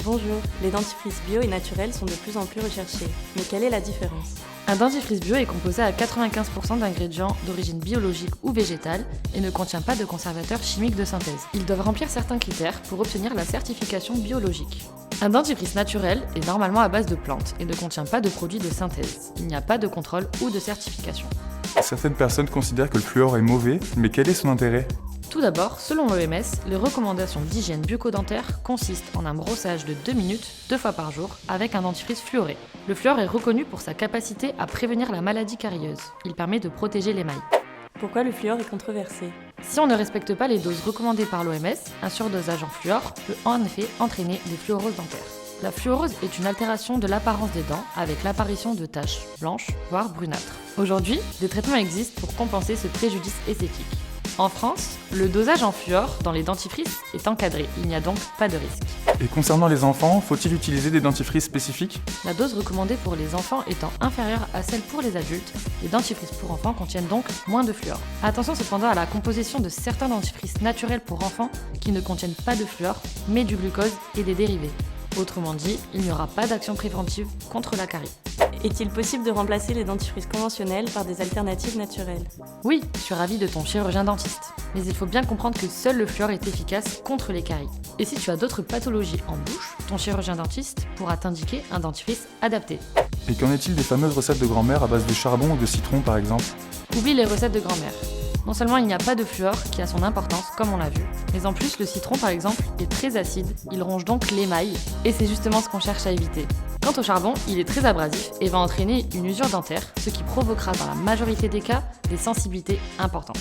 Bonjour, les dentifrices bio et naturels sont de plus en plus recherchés. Mais quelle est la différence? Un dentifrice bio est composé à 95% d'ingrédients d'origine biologique ou végétale et ne contient pas de conservateurs chimiques de synthèse. Ils doivent remplir certains critères pour obtenir la certification biologique. Un dentifrice naturel est normalement à base de plantes et ne contient pas de produits de synthèse. Il n'y a pas de contrôle ou de certification. Certaines personnes considèrent que le fluor est mauvais, mais quel est son intérêt? Tout d'abord, selon l'OMS, les recommandations d'hygiène bucco-dentaire consistent en un brossage de 2 minutes, 2 fois par jour, avec un dentifrice fluoré. Le fluor est reconnu pour sa capacité à prévenir la maladie carieuse. Il permet de protéger l'émail. Pourquoi le fluor est controversé? Si on ne respecte pas les doses recommandées par l'OMS, un surdosage en fluor peut en effet entraîner des fluoroses dentaires. La fluorose est une altération de l'apparence des dents avec l'apparition de taches blanches, voire brunâtres. Aujourd'hui, des traitements existent pour compenser ce préjudice esthétique. En France, le dosage en fluor dans les dentifrices est encadré, il n'y a donc pas de risque. Et concernant les enfants, faut-il utiliser des dentifrices spécifiques? La dose recommandée pour les enfants étant inférieure à celle pour les adultes, les dentifrices pour enfants contiennent donc moins de fluor. Attention cependant à la composition de certains dentifrices naturels pour enfants qui ne contiennent pas de fluor, mais du glucose et des dérivés. Autrement dit, il n'y aura pas d'action préventive contre la carie. Est-il possible de remplacer les dentifrices conventionnels par des alternatives naturelles? Oui, sur avis de ton chirurgien dentiste. Mais il faut bien comprendre que seul le fluor est efficace contre les caries. Et si tu as d'autres pathologies en bouche, ton chirurgien dentiste pourra t'indiquer un dentifrice adapté. Et qu'en est-il des fameuses recettes de grand-mère à base de charbon ou de citron par exemple? Oublie les recettes de grand-mère. Non seulement il n'y a pas de fluor qui a son importance, comme on l'a vu, mais en plus le citron par exemple est très acide, il ronge donc l'émail, et c'est justement ce qu'on cherche à éviter. Quant au charbon, il est très abrasif et va entraîner une usure dentaire, ce qui provoquera dans la majorité des cas des sensibilités importantes.